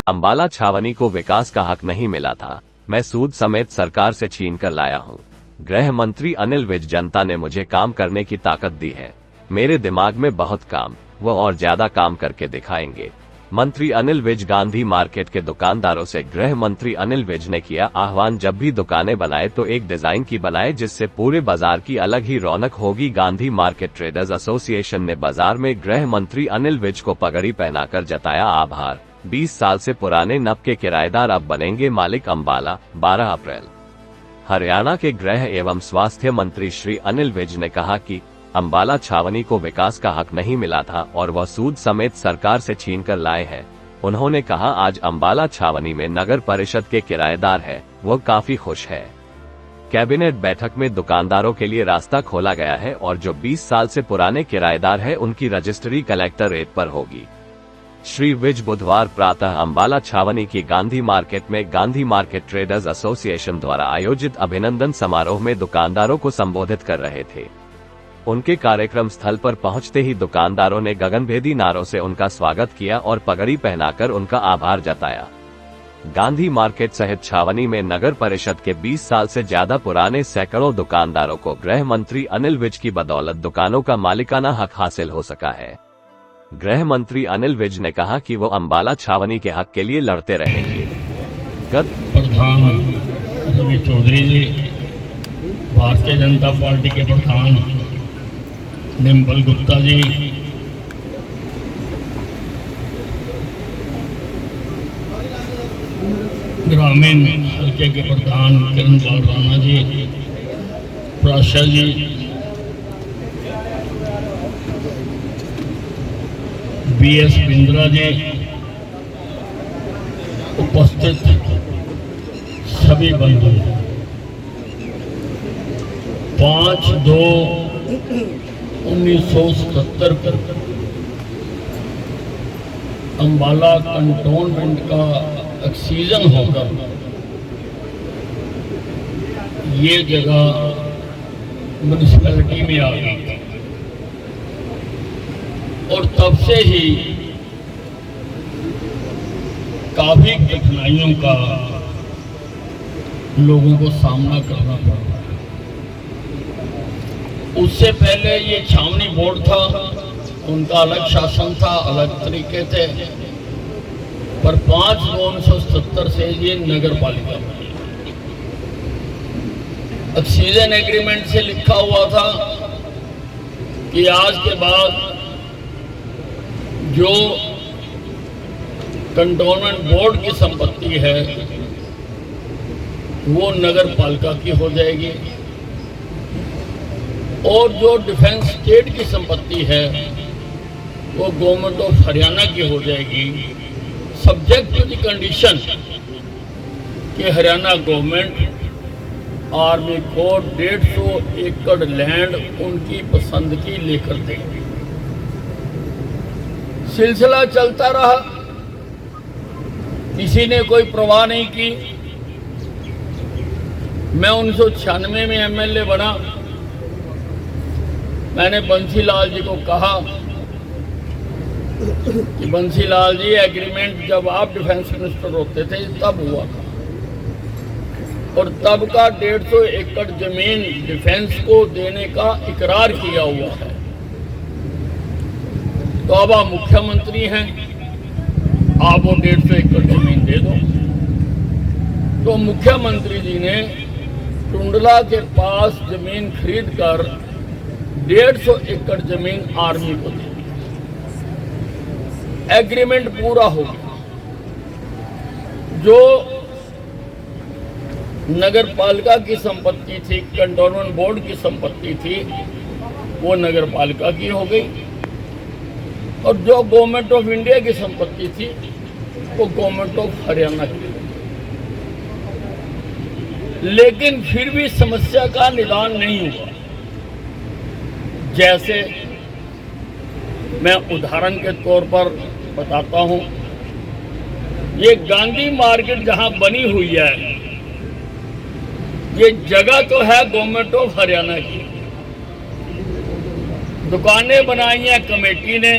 अंबाला छावनी को विकास का हक नहीं मिला था, मैं सूद समेत सरकार से छीन कर लाया हूं। गृह मंत्री अनिल विज, जनता ने मुझे काम करने की ताकत दी है, मेरे दिमाग में बहुत काम, वो और ज्यादा काम करके दिखाएंगे। मंत्री अनिल विज गांधी मार्केट के दुकानदारों से गृह मंत्री अनिल विज ने किया आह्वान, जब भी दुकानें बनाए तो एक डिजाइन की बनाए जिससे पूरे बाजार की अलग ही रौनक होगी। गांधी मार्केट ट्रेडर्स एसोसिएशन ने बाजार में गृह मंत्री अनिल विज को पगड़ी पहनाकर जताया आभार। 20 साल से पुराने नब के किराएदार अब बनेंगे मालिक। अंबाला 12 अप्रैल। हरियाणा के गृह एवं स्वास्थ्य मंत्री श्री अनिल विज ने कहा कि अंबाला छावनी को विकास का हक नहीं मिला था और वह सूद समेत सरकार से छीन कर लाए हैं। उन्होंने कहा आज अंबाला छावनी में नगर परिषद के किराएदार है, वो काफी खुश है। कैबिनेट बैठक में दुकानदारों के लिए रास्ता खोला गया है और जो 20 साल से पुराने किराएदार है उनकी रजिस्ट्री कलेक्टरेट पर होगी। श्री विज बुधवार प्रातः अंबाला छावनी की गांधी मार्केट में गांधी मार्केट ट्रेडर्स एसोसिएशन द्वारा आयोजित अभिनंदन समारोह में दुकानदारों को संबोधित कर रहे थे। उनके कार्यक्रम स्थल पर पहुंचते ही दुकानदारों ने गगनभेदी नारों से उनका स्वागत किया और पगड़ी पहनाकर उनका आभार जताया। गांधी मार्केट सहित छावनी में नगर परिषद के 20 साल से ज्यादा पुराने सैकड़ों दुकानदारों को गृह मंत्री अनिल विज की बदौलत दुकानों का मालिकाना हक हासिल हो सका है। गृह मंत्री अनिल विज ने कहा कि वो अंबाला छावनी के हक के लिए लड़ते रहेंगे। प्रधान रवि चौधरी जी, भारतीय जनता पार्टी के प्रधान डिम्पल गुप्ता जी, ग्रामीण हल्के के प्रधान किरण पाल राणा जी, प्राशा जी, BS बिंद्रा जी, उपस्थित सभी बंधु, 5/2/1977 पर अंबाला कंटोनमेंट का एक्सीजन होकर ये जगह म्यूनिसिपैलिटी में आ गई और तब से ही काफी कठिनाइयों का लोगों को सामना करना पड़ा। उससे पहले ये छावनी बोर्ड था, उनका अलग शासन था, अलग तरीके थे, पर 5/2/1977 से ये नगर पालिका बनी। ऑक्सीजन एग्रीमेंट से लिखा हुआ था कि आज के बाद जो कंटोनमेंट बोर्ड की संपत्ति है वो नगर पालिका की हो जाएगी और जो डिफेंस स्टेट की संपत्ति है वो गवर्नमेंट ऑफ हरियाणा की हो जाएगी, सब्जेक्ट टू द कंडीशन कि हरियाणा गवर्नमेंट आर्मी को 150 एकड़ लैंड उनकी पसंद की लेकर देगी। सिलसिला चलता रहा, किसी ने कोई परवाह नहीं की। मैं 1996 में MLA बना। मैंने बंसीलाल जी को कहा कि बंसीलाल जी, एग्रीमेंट जब आप डिफेंस मिनिस्टर होते थे तब हुआ था और तब का 150 एकड़ जमीन डिफेंस को देने का इकरार किया हुआ है। तो अब आप मुख्यमंत्री हैं, आप वो 150 एकड़ जमीन दे दो। तो मुख्यमंत्री जी ने टुंडला के पास जमीन खरीद कर 150 एकड़ जमीन आर्मी को दी। एग्रीमेंट पूरा हो गया। जो नगर पालिका की संपत्ति थी, कंटोनमेंट बोर्ड की संपत्ति थी, वो नगर पालिका की हो गई और जो गवर्नमेंट ऑफ इंडिया की संपत्ति थी वो गवर्नमेंट ऑफ हरियाणा की। लेकिन फिर भी समस्या का निदान नहीं हुआ। जैसे मैं उदाहरण के तौर पर बताता हूं, ये गांधी मार्केट जहां बनी हुई है, ये जगह तो है गवर्नमेंट ऑफ हरियाणा की। दुकानें बनाई हैं कमेटी ने,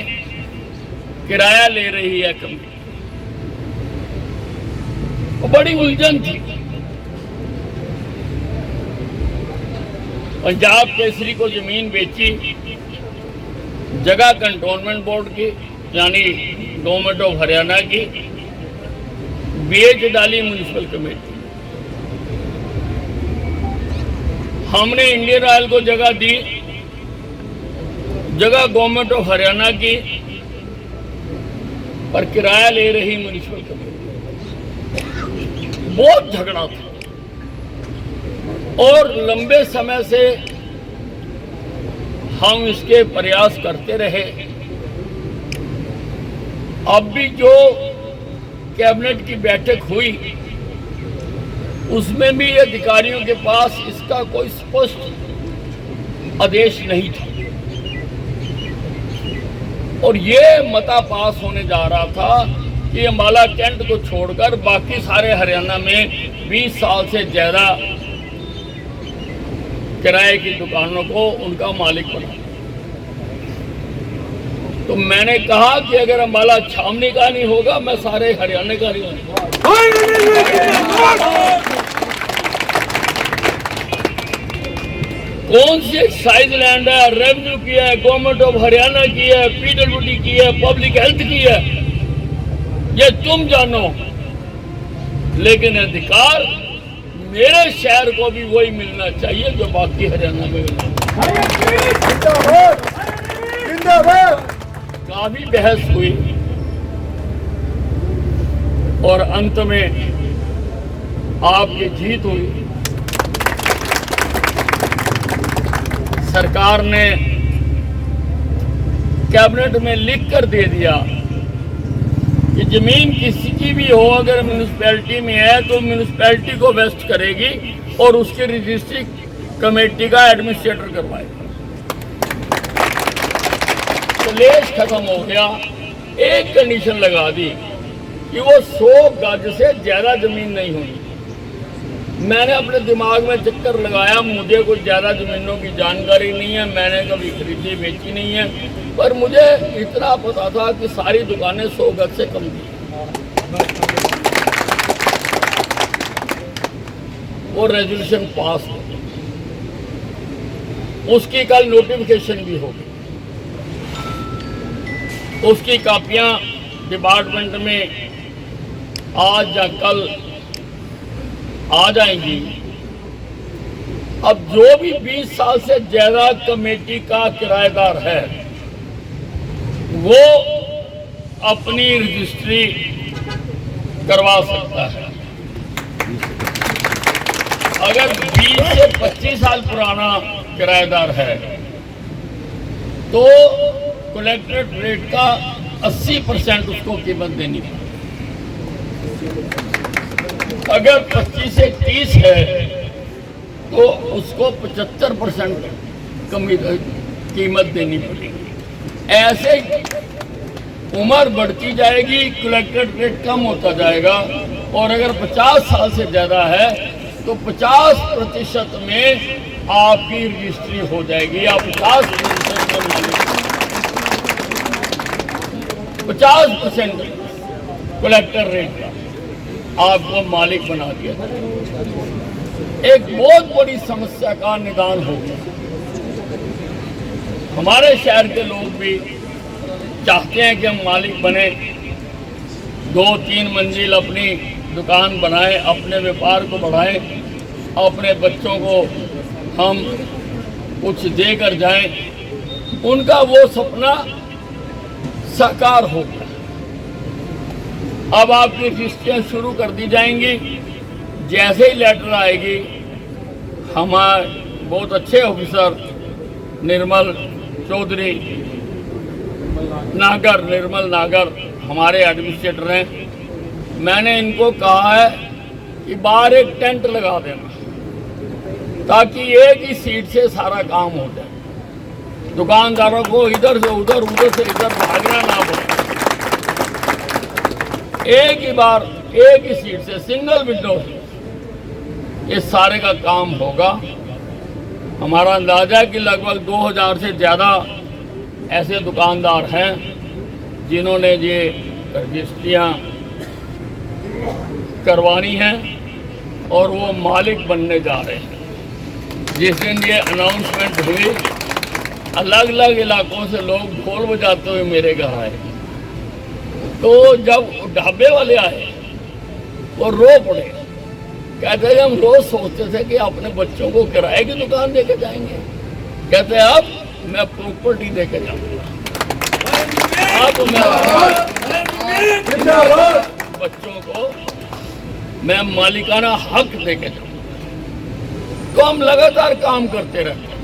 किराया ले रही है कमेटी। वो बड़ी उलझन थी। पंजाब केसरी को जमीन बेची, जगह कंटोनमेंट बोर्ड की यानी गवर्नमेंट ऑफ हरियाणा की, बेच डाली म्युनिसिपल कमेटी। हमने इंडियन ऑयल को जगह दी, जगह गवर्नमेंट ऑफ हरियाणा की, पर किराया ले रही म्युनिसिपल कमेटी। बहुत झगड़ा था और लंबे समय से हम इसके प्रयास करते रहे। अब भी जो कैबिनेट की बैठक हुई उसमें भी अधिकारियों के पास इसका कोई स्पष्ट आदेश नहीं था और ये मता पास होने जा रहा था कि अंबाला कैंट को छोड़कर बाकी सारे हरियाणा में 20 साल से ज्यादा किराए की दुकानों को उनका मालिक बना। तो मैंने कहा कि अगर अंबाला छावनी का नहीं होगा, मैं सारे हरियाणा का नहीं होगा। कौन सी एक्साइज लैंड है, रेवेन्यू की है, गवर्नमेंट ऑफ हरियाणा की है, पीडब्ल्यूडी की है, पब्लिक हेल्थ की है, ये तुम जानो, लेकिन अधिकार मेरे शहर को भी वही मिलना चाहिए जो बाकी हरियाणा में मिलना। काफी बहस हुई और अंत में आपकी जीत हुई। सरकार ने कैबिनेट में लिख कर दे दिया कि जमीन किसी की भी हो, अगर म्युनिसिपैलिटी में है तो म्युनिसिपैलिटी को वेस्ट करेगी और उसकी रजिस्ट्री कमेटी का एडमिनिस्ट्रेटर करवाएगा। तो लेस खत्म हो गया। एक कंडीशन लगा दी कि वो 100 गज से ज्यादा जमीन नहीं होनी। मैंने अपने दिमाग में चक्कर लगाया, मुझे कुछ ज्यादा जमीनों की जानकारी नहीं है, मैंने कभी खरीदी बेची नहीं है, पर मुझे इतना पता था कि सारी दुकानें 100 गज से कम थी। वो रेजोल्यूशन पास हो, उसकी कल नोटिफिकेशन भी होगी, उसकी कापियां डिपार्टमेंट में आज या कल आ जाएंगी। अब जो भी 20 साल से ज्यादा कमेटी का किराएदार है वो अपनी रजिस्ट्री करवा सकता है। अगर 20 से 25 साल पुराना किराएदार है तो कलेक्ट्रेट रेट का 80% उसको कीमत देनी पड़ेगी। अगर 25 से 30 है तो उसको 75% कीमत देनी पड़ेगी। ऐसे उम्र बढ़ती जाएगी, कलेक्ट्रेट रेट कम होता जाएगा और अगर 50 साल से ज्यादा है तो 50% में आपकी रजिस्ट्री हो जाएगी। आप 50% कलेक्टर रेट का आपको मालिक बना दिया। एक बहुत बड़ी समस्या का निदान हो गया। हमारे शहर के लोग भी चाहते हैं कि हम मालिक बने, 2-3 मंजिल अपनी दुकान बनाएं, अपने व्यापार को बढ़ाएं, अपने बच्चों को हम कुछ देकर जाएं। उनका वो सपना साकार हो गया। अब आपकी रजिस्ट्रियाँ शुरू कर दी जाएंगी। जैसे ही लेटर आएगी, हमारे बहुत अच्छे ऑफिसर निर्मल चौधरी निर्मल नागर हमारे एडमिनिस्ट्रेटर हैं, मैंने इनको कहा है कि बाहर एक टेंट लगा देना ताकि एक ही सीट से सारा काम हो जाए। दुकानदारों को इधर से उधर, उधर से इधर भागना ना पड़े। एक ही बार एक ही सीट से, सिंगल विंडो से ये सारे का काम होगा। हमारा अंदाजा है कि लगभग 2000 से ज़्यादा ऐसे दुकानदार हैं जिन्होंने ये रजिस्ट्रियाँ करवानी है और वो मालिक बनने जा रहे हैं। जिस दिन ये अनाउंसमेंट हुई, अलग अलग इलाकों से लोग ढोल बजाते हुए मेरे घर आए। तो जब ढाबे वाले आए वो रो पड़े, कहते हैं हम रोज सोचते थे कि अपने बच्चों को किराए की दुकान देके जाएंगे, कहते हैं अब मैं प्रॉपर्टी देके जाऊंगा, अब मैं बच्चों को मैं मालिकाना हक देके जाऊंगा। तो हम लगातार काम करते रहते हैं।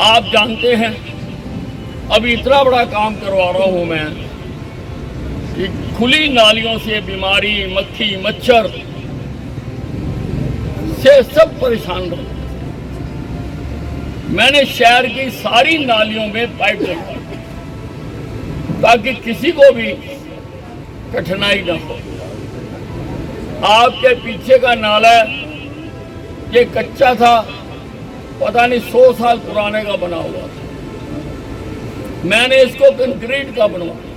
आप जानते हैं अभी इतना बड़ा काम करवा रहा हूं मैं कि खुली नालियों से बीमारी, मक्खी मच्छर से सब परेशान रहे। मैंने शहर की सारी नालियों में पाइप लगा ताकि किसी को भी कठिनाई न हो। आपके पीछे का नाला ये कच्चा था, पता नहीं 100 साल पुराने का बना हुआ था। मैंने इसको कंक्रीट का बनवाया।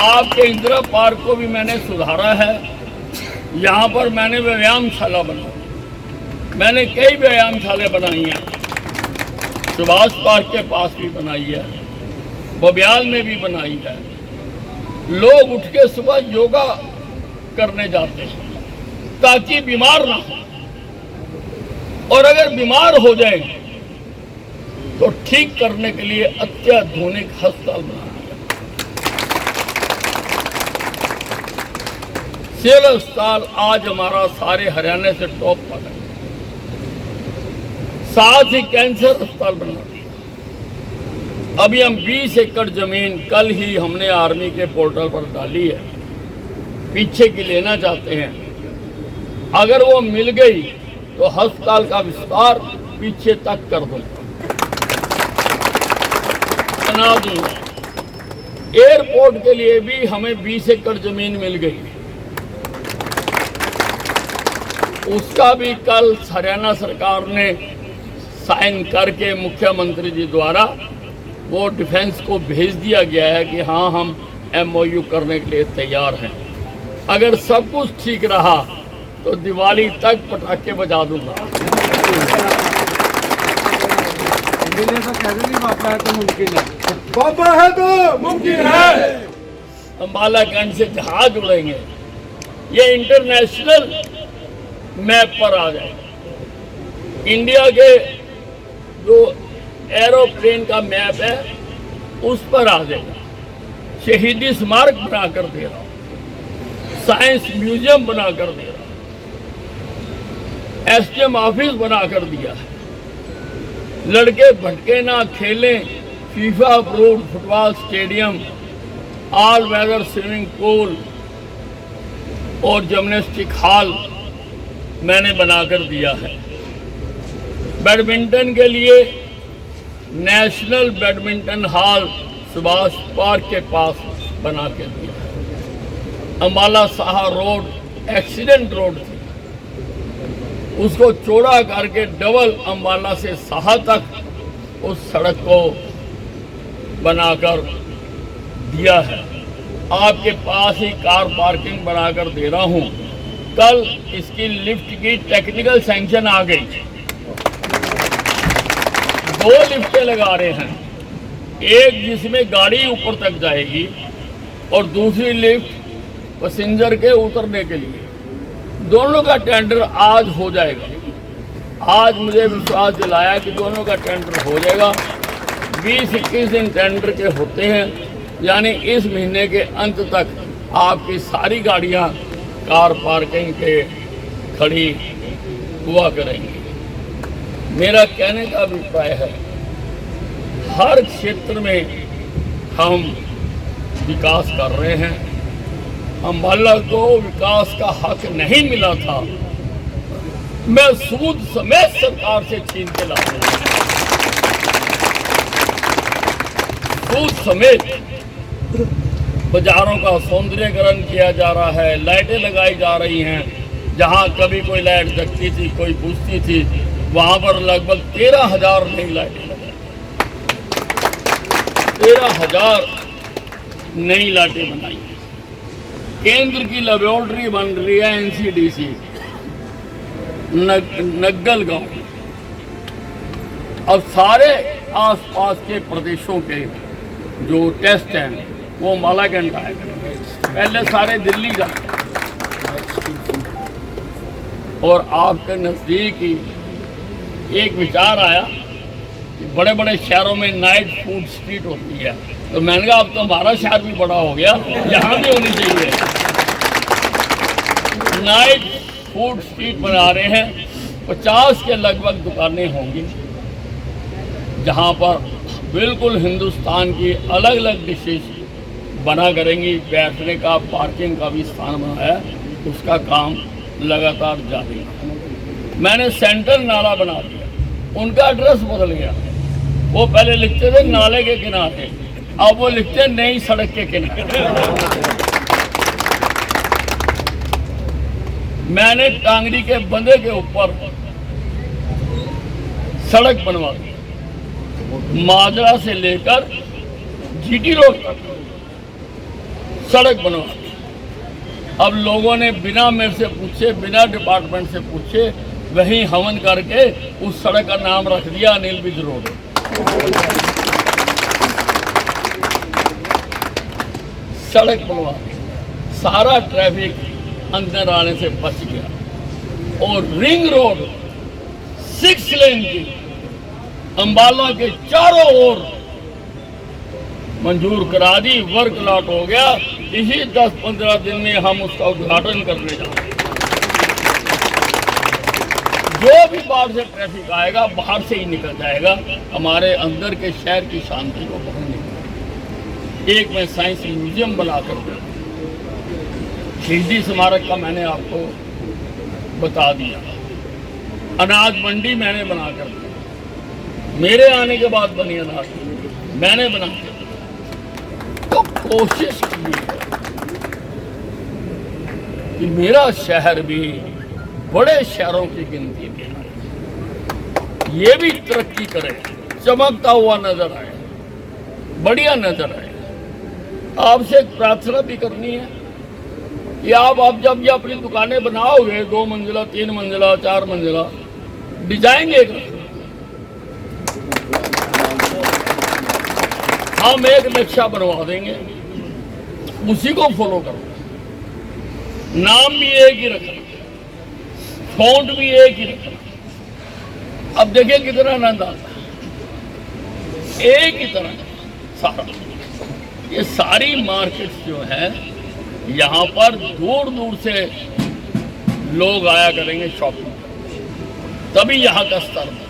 आपके इंदिरा पार्क को भी मैंने सुधारा है। यहाँ पर मैंने व्यायामशाला बनाई। मैंने कई व्यायामशाला बनाई हैं। सुभाष पार्क के पास भी बनाई है, बबियाल में भी बनाई है। लोग उठ के सुबह योगा करने जाते हैं ताकि बीमार ना हो, और अगर बीमार हो जाए तो ठीक करने के लिए अत्याधुनिक अस्पताल बना दिया। सिविल अस्पताल आज हमारा सारे हरियाणा से टॉप पर है। साथ ही कैंसर अस्पताल बना दिया। अभी हम 20 एकड़ जमीन कल ही हमने आर्मी के पोर्टल पर डाली है, पीछे की लेना चाहते हैं। अगर वो मिल गई तो अस्पताल का विस्तार पीछे तक कर दूंगा, बना दूंगा। एयरपोर्ट के लिए भी हमें 20 एकड़ जमीन मिल गई, उसका भी कल हरियाणा सरकार ने साइन करके मुख्यमंत्री जी द्वारा वो डिफेंस को भेज दिया गया है कि हाँ हम MOU करने के लिए तैयार हैं। अगर सब कुछ ठीक रहा तो दिवाली तक पटाखे बजा दूंगा। पापा है तो मुमकिन है, पापा है तो मुमकिन है। अंबाला कैंट से जहाज उड़ेंगे, ये इंटरनेशनल मैप पर आ जाएगा। इंडिया के जो एरोप्लेन का मैप है उस पर आ जाएगा। शहीदी स्मारक बनाकर दे रहा हूं, साइंस म्यूजियम बनाकर दे रहा हूं, SDM ऑफिस बनाकर दिया है। लड़के भटके ना खेलें, FIFA approved football stadium, all weather swimming pool और जिम्नास्टिक हॉल मैंने बनाकर दिया है। बैडमिंटन के लिए national badminton hall Subhash park के पास बना के दिया है। Ambala Saha road accident road थी, उसको चौड़ा करके डबल अंबाला से साहा तक उस सड़क को बनाकर दिया है। आपके पास ही कार पार्किंग बनाकर दे रहा हूं। कल इसकी लिफ्ट की टेक्निकल सैंक्शन आ गई। 2 लिफ्टें लगा रहे हैं, एक जिसमें गाड़ी ऊपर तक जाएगी और दूसरी लिफ्ट पैसेंजर के उतरने के लिए। दोनों का टेंडर आज हो जाएगा। आज मुझे विश्वास दिलाया कि दोनों का टेंडर हो जाएगा। 20-21 दिन टेंडर के होते हैं, यानी इस महीने के अंत तक आपकी सारी गाड़ियां कार पार्किंग पे खड़ी हुआ करेंगी। मेरा कहने का अभिप्राय है, हर क्षेत्र में हम विकास कर रहे हैं। अंबाला को विकास का हक नहीं मिला था, मैं सूद समेत सरकार से छीन के ला रहा हूं। सूद समेत बाजारों का सौंदर्यीकरण किया जा रहा है, लाइटें लगाई जा रही हैं। जहां कभी कोई लाइट जगती थी, कोई बुझती थी, वहां पर लगभग 13,000 नई लाइटें लगाई। 13,000 नई लाटें बनाई, केंद्र की लेबोरेटरी बन रही है एनसीडीसी नग्गल गांव। अब सारे आसपास के प्रदेशों के जो टेस्ट हैं वो मालागंज आए, पहले सारे दिल्ली जाते और आपके नज़दीक ही एक विचार आया कि बड़े बड़े शहरों में नाइट फूड स्ट्रीट होती है, तो मैंने कहा अब तो हमारा शहर भी बड़ा हो गया, यहाँ भी होनी चाहिए। नाइट फूड स्ट्रीट बना रहे हैं, 50 के लगभग दुकानें होंगी जहाँ पर बिल्कुल हिंदुस्तान की अलग अलग डिशेज बना करेंगी। बैठने का, पार्किंग का भी स्थान बना है, उसका काम लगातार जारी है। मैंने सेंट्रल नाला बना दिया, उनका एड्रेस बदल गया। वो पहले लिखते थे नाले के किनारे, अब वो लिखते हैं नई सड़क के किनारे। मैंने टांगरी के बंदे के ऊपर सड़क बनवा दी, माजरा से लेकर जीटी रोड तक सड़क बनवा दी। अब लोगों ने बिना मेरे से पूछे, बिना डिपार्टमेंट से पूछे वहीं हवन करके उस सड़क का नाम रख दिया अनिल विज रोड। सड़क बनवा दी, सारा ट्रैफिक अंदर आने से बच गया। और रिंग रोड 6 लेन की अंबाला के चारों ओर मंजूर करा दी, वर्क लॉट हो गया। इसी 10-15 दिन में हम उसका उद्घाटन करने जा रहे हैं। जो भी बाहर से ट्रैफिक आएगा बाहर से ही निकल जाएगा, हमारे अंदर के शहर की शांति को बाहर निकल। एक मैं साइंस म्यूजियम बनाकर शहीदी स्मारक का मैंने आपको बता दिया, अनाज मंडी मैंने बनाकर, मेरे आने के बाद बनी अनाज मैंने बना के, तो कोशिश की है कि मेरा शहर भी बड़े शहरों की गिनती में आए, ये भी तरक्की करे, चमकता हुआ नजर आए, बढ़िया नजर आए। आपसे एक प्रार्थना भी करनी है कि आप जब ये अपनी दुकानें बनाओगे, 2 मंजिला, 3 मंजिला, 4 मंजिला, डिजाइन एक हम एक नक्शा बनवा देंगे, उसी को फॉलो करो। नाम भी एक ही रखना, फॉन्ट भी एक ही रखना। अब देखिए कितना आनंद आता है, एक ही तरह सारा। ये सारी मार्केट्स जो है यहाँ पर दूर दूर से लोग आया करेंगे शॉपिंग, तभी यहाँ का स्तर बढ़े।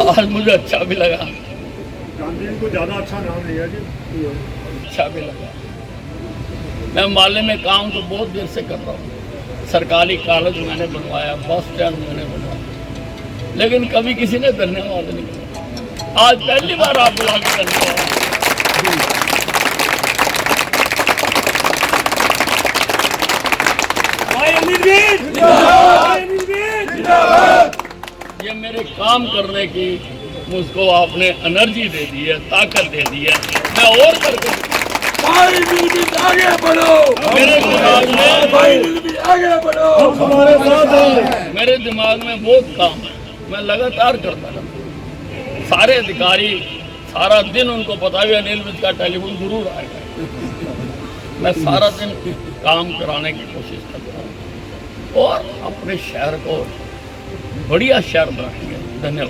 आज मुझे अच्छा भी लगा, गांधी को ज्यादा अच्छा नाम लिया जी, अच्छा भी लगा। मैं माले में काम तो बहुत देर से कर रहा हूँ, सरकारी कॉलेज मैंने बनवाया, बस स्टैंड मैंने बनवाया, लेकिन कभी किसी ने धन्यवाद नहीं किया। आज पहली बार आप बुला के धन्यवाद। ये मेरे काम करने की मुझको आपने एनर्जी दे दी है, ताकत दे दी है, मैं और करके आगे बढ़ो, मेरे दिमाग में आगे बढ़ो, हमारे साथ हैं। मेरे दिमाग में बहुत काम है, मैं लगातार करता रहता हूँ। सारे अधिकारी सारा दिन, उनको पता भी अनिल विज का टेलीफोन जरूर आएगा, मैं सारा दिन काम कराने की कोशिश करता हूँ और अपने शहर को बढ़िया शहर बनाएंगे। धन्यवाद।